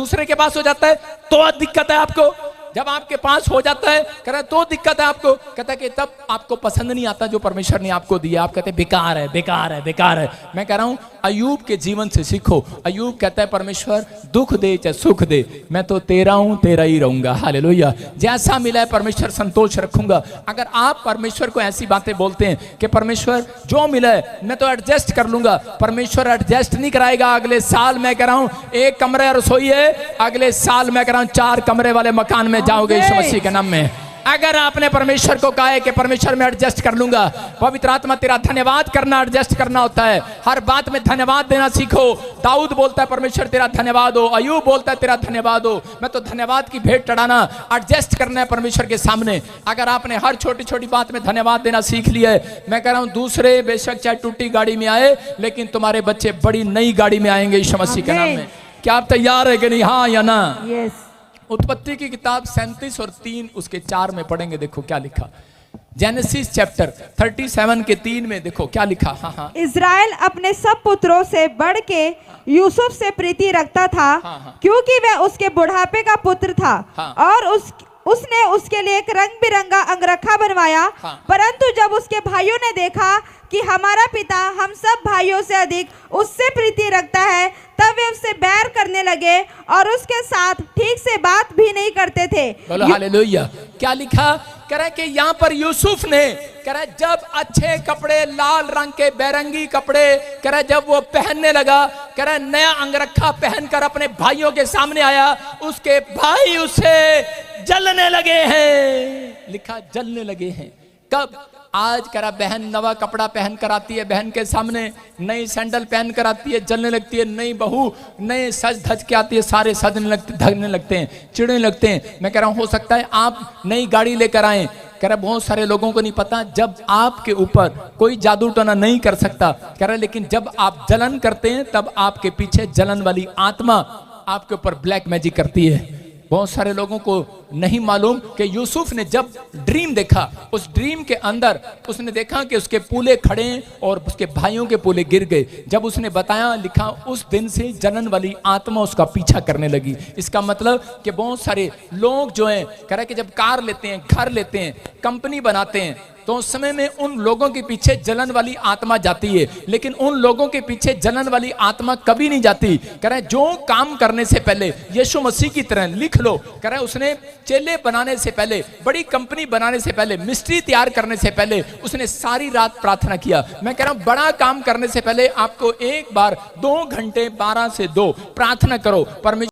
दूसरे के पास हो जाता है तो दिक्कत है आपको, जब आपके पास हो जाता है कह रहे तो दिक्कत है आपको। कहता है कि तब आपको पसंद नहीं आता जो परमेश्वर ने आपको दिया, आप कहते हैं बेकार है बेकार है बेकार है। मैं कह रहा हूं अय्यूब के जीवन से सीखो। अय्यूब कहता है परमेश्वर दुख दे चाहे सुख दे, मैं तो तेरा हूं, तेरा ही रहूंगा। हालेलुया। जैसा मिला है परमेश्वर संतोष रखूंगा। अगर आप परमेश्वर को ऐसी बातें बोलते हैं कि परमेश्वर जो मिला है मैं तो एडजस्ट कर लूंगा, परमेश्वर एडजस्ट नहीं कराएगा। अगले साल मैं कह रहा हूं एक कमरे रसोई है, अगले साल मैं कह रहा हूं 4 कमरे वाले मकान में जाओगे यीशु मसीह के नाम में। अगर आपने परमेश्वर को कहा है कि परमेश्वर मैं एडजस्ट कर लूंगा, पवित्र आत्मा तेरा धन्यवाद करना एडजस्ट करना होता है। हर बात में धन्यवाद देना सीखो। दाऊद बोलता है परमेश्वर तेरा धन्यवाद हो, अय्यूब बोलता है तेरा धन्यवाद हो। मैं तो धन्यवाद की भेंट चढ़ाना एडजस्ट करना है परमेश्वर के सामने। अगर आपने हर छोटी छोटी बात में धन्यवाद देना सीख लिया है, मैं कह रहा हूं दूसरे बेशक चाहे टूटी गाड़ी में आए लेकिन तुम्हारे बच्चे बड़ी नई गाड़ी में आएंगे यीशु मसीह के नाम में। क्या आप तैयार है कि नहीं? हाँ या ना? यस। उत्पत्ति की किताब 37 और 3 उसके 4 में पढ़ेंगे। देखो क्या लिखा, जेनेसिस चैप्टर 37 के 3 में देखो क्या लिखा। हाँ हाँ। इज़राइल अपने सब पुत्रों से बढ़ के यूसुफ से प्रीति रखता था, हाँ। क्योंकि वह उसके बुढ़ापे का पुत्र था। हाँ। और उसने उसके लिए एक रंग बिरंगा अंगरखा बनवाया। हाँ। परंतु जब उसके भाइयों ने देखा कि हमारा पिता हम सब भाइयों से अधिक उससे प्रीति रखता है, तब वे उससे बैर करने लगे और उसके साथ ठीक से बात भी नहीं करते थे। बोलो हालेलुया। क्या लिखा? कह रहा है कि यहाँ पर यूसुफ ने कह रहा है जब अच्छे कपड़े लाल रंग के बैरंगी कपड़े कह रहा है जब वो पहनने लगा, कह रहा है नया अंगरखा पहनकर अपने भाइयों के सामने आया, उसके भाई उसे जलने लगे हैं। लिखा जलने लगे हैं। कब? आज कह रहा बहन नवा कपड़ा पहन कर आती है, बहन के सामने नई सैंडल पहन कर आती है, जलने लगती है। नई बहू नए सज धज के आती है, सारे सजने लगते धगने लगते हैं, चिड़ने लगते हैं। मैं कह रहा हूं हो सकता है आप नई गाड़ी लेकर आए। कह रहा बहुत सारे लोगों को नहीं पता जब आपके ऊपर कोई जादू टोना नहीं कर सकता, कह रहा लेकिन जब आप जलन करते हैं तब आपके पीछे जलन वाली आत्मा आपके ऊपर ब्लैक मैजिक करती है। बहुत सारे लोगों को नहीं मालूम कि यूसुफ ने जब ड्रीम देखा, उस ड्रीम के अंदर उसने देखा कि उसके पूले खड़े और उसके भाइयों के पूले गिर गए। जब उसने बताया, लिखा उस दिन से जलन वाली आत्मा उसका पीछा करने लगी। इसका मतलब कि बहुत सारे लोग जो हैं कह रहे कि जब कार लेते हैं, घर लेते हैं, कंपनी बनाते हैं तो उस समय में उन लोगों के पीछे जलन वाली आत्मा जाती है, लेकिन उन लोगों के पीछे जलन वाली आत्मा कभी नहीं जाती। कह रहे जो काम करने से पहले यीशु मसीह की तरह लिख लो। कह रहे उसने चेले बनाने से पहले, बड़ी कंपनी बनाने से पहले, मिस्ट्री तैयार करने से पहले उसने सारी रात प्रार्थना किया। मैं कह रहा हूं बड़ा काम करने से पहले आपको एक बार 2 घंटे 12 से 2 प्रार्थना करो। परमेश्वर